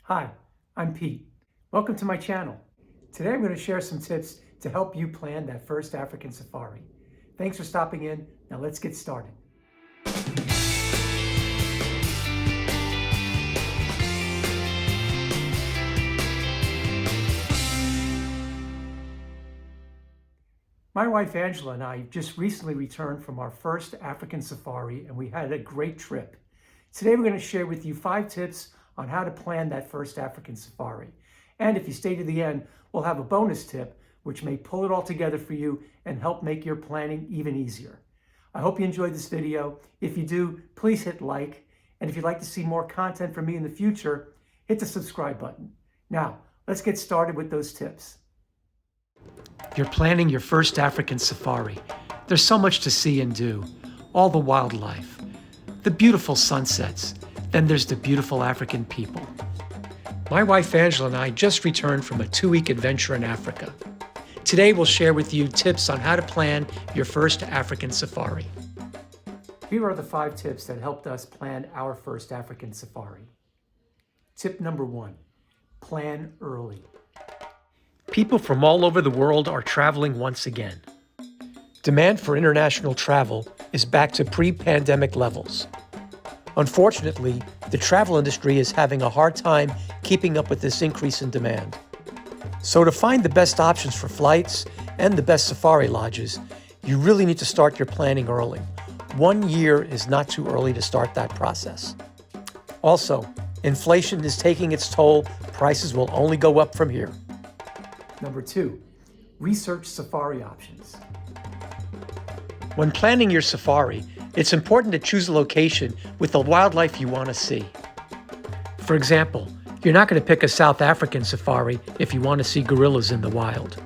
Hi, I'm Pete. Welcome to my channel. Today I'm going to share some tips to help you plan that first African safari. Thanks for stopping in. Now let's get started. My wife Angela and I just recently returned from our first African safari and we had a great trip. Today we're going to share with you 5 tips on how to plan that first African safari. And if you stay to the end, we'll have a bonus tip which may pull it all together for you and help make your planning even easier. I hope you enjoyed this video. If you do, please hit like. And if you'd like to see more content from me in the future, hit the subscribe button. Now, let's get started with those tips. You're planning your first African safari. There's so much to see and do. All the wildlife, the beautiful sunsets, then there's the beautiful African people. My wife Angela and I just returned from a 2-week adventure in Africa. Today we'll share with you tips on how to plan your first African safari. Here are the 5 tips that helped us plan our first African safari. Tip number 1, plan early. People from all over the world are traveling once again. Demand for international travel is back to pre-pandemic levels. Unfortunately, the travel industry is having a hard time keeping up with this increase in demand. So to find the best options for flights and the best safari lodges, you really need to start your planning early. 1 year is not too early to start that process. Also, inflation is taking its toll. Prices will only go up from here. Number 2, research safari options. When planning your safari, it's important to choose a location with the wildlife you want to see. For example, you're not going to pick a South African safari if you want to see gorillas in the wild.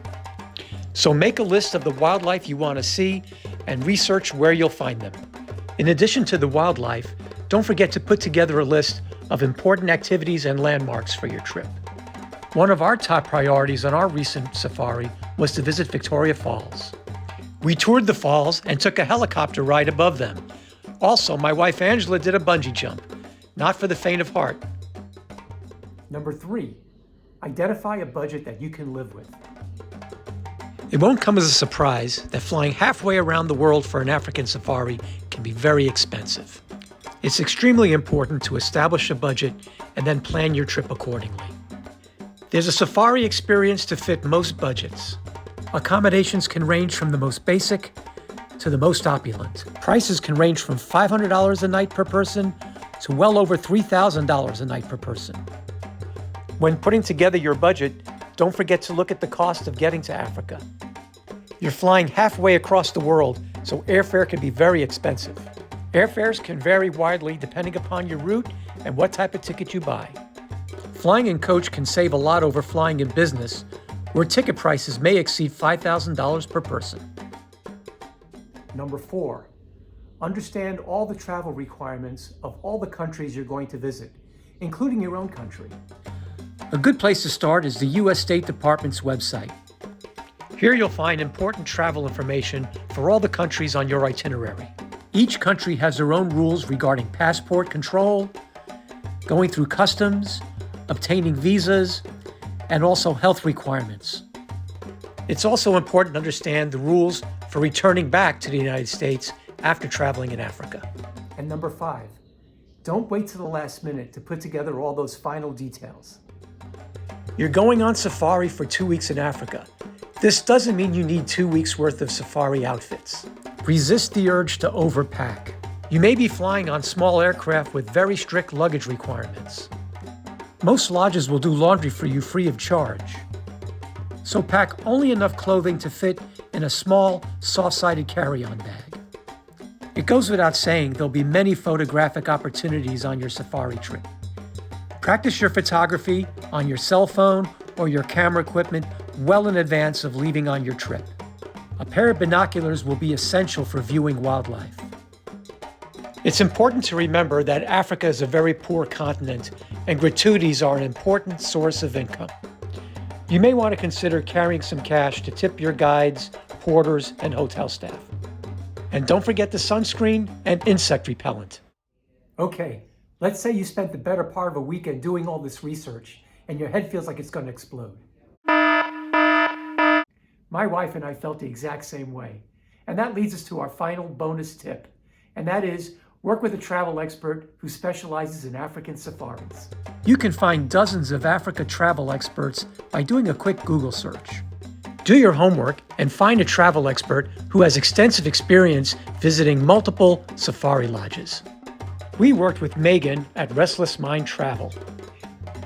So make a list of the wildlife you want to see and research where you'll find them. In addition to the wildlife, don't forget to put together a list of important activities and landmarks for your trip. One of our top priorities on our recent safari was to visit Victoria Falls. We toured the falls and took a helicopter ride above them. Also, my wife Angela did a bungee jump, not for the faint of heart. Number 3, identify a budget that you can live with. It won't come as a surprise that flying halfway around the world for an African safari can be very expensive. It's extremely important to establish a budget and then plan your trip accordingly. There's a safari experience to fit most budgets. Accommodations can range from the most basic to the most opulent. Prices can range from $500 a night per person to well over $3,000 a night per person. When putting together your budget, don't forget to look at the cost of getting to Africa. You're flying halfway across the world, so airfare can be very expensive. Airfares can vary widely depending upon your route and what type of ticket you buy. Flying in coach can save a lot over flying in business, where ticket prices may exceed $5,000 per person. Number 4, understand all the travel requirements of all the countries you're going to visit, including your own country. A good place to start is the U.S. State Department's website. Here you'll find important travel information for all the countries on your itinerary. Each country has their own rules regarding passport control, going through customs, obtaining visas, and also health requirements. It's also important to understand the rules for returning back to the United States after traveling in Africa. And number 5, don't wait till the last minute to put together all those final details. You're going on safari for 2 weeks in Africa. This doesn't mean you need 2 weeks worth of safari outfits. Resist the urge to overpack. You may be flying on small aircraft with very strict luggage requirements. Most lodges will do laundry for you free of charge. So pack only enough clothing to fit in a small, soft-sided carry-on bag. It goes without saying there'll be many photographic opportunities on your safari trip. Practice your photography on your cell phone or your camera equipment well in advance of leaving on your trip. A pair of binoculars will be essential for viewing wildlife. It's important to remember that Africa is a very poor continent and gratuities are an important source of income. You may want to consider carrying some cash to tip your guides, porters, and hotel staff. And don't forget the sunscreen and insect repellent. Okay, Let's say you spent the better part of a weekend doing all this research and your head feels like it's going to explode. My wife and I felt the exact same way. And that leads us to our final bonus tip, and that is work with a travel expert who specializes in African safaris. You can find dozens of Africa travel experts by doing a quick Google search. Do your homework and find a travel expert who has extensive experience visiting multiple safari lodges. We worked with Megan at Restless Mind Travel.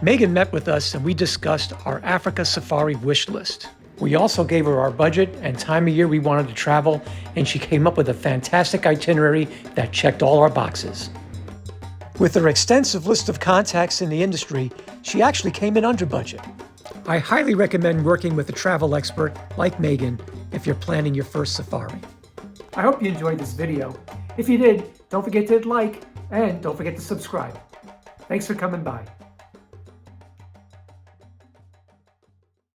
Megan met with us and we discussed our Africa safari wish list. We also gave her our budget and time of year we wanted to travel, and she came up with a fantastic itinerary that checked all our boxes. With her extensive list of contacts in the industry, she actually came in under budget. I highly recommend working with a travel expert like Megan if you're planning your first safari. I hope you enjoyed this video. If you did, don't forget to hit like and don't forget to subscribe. Thanks for coming by.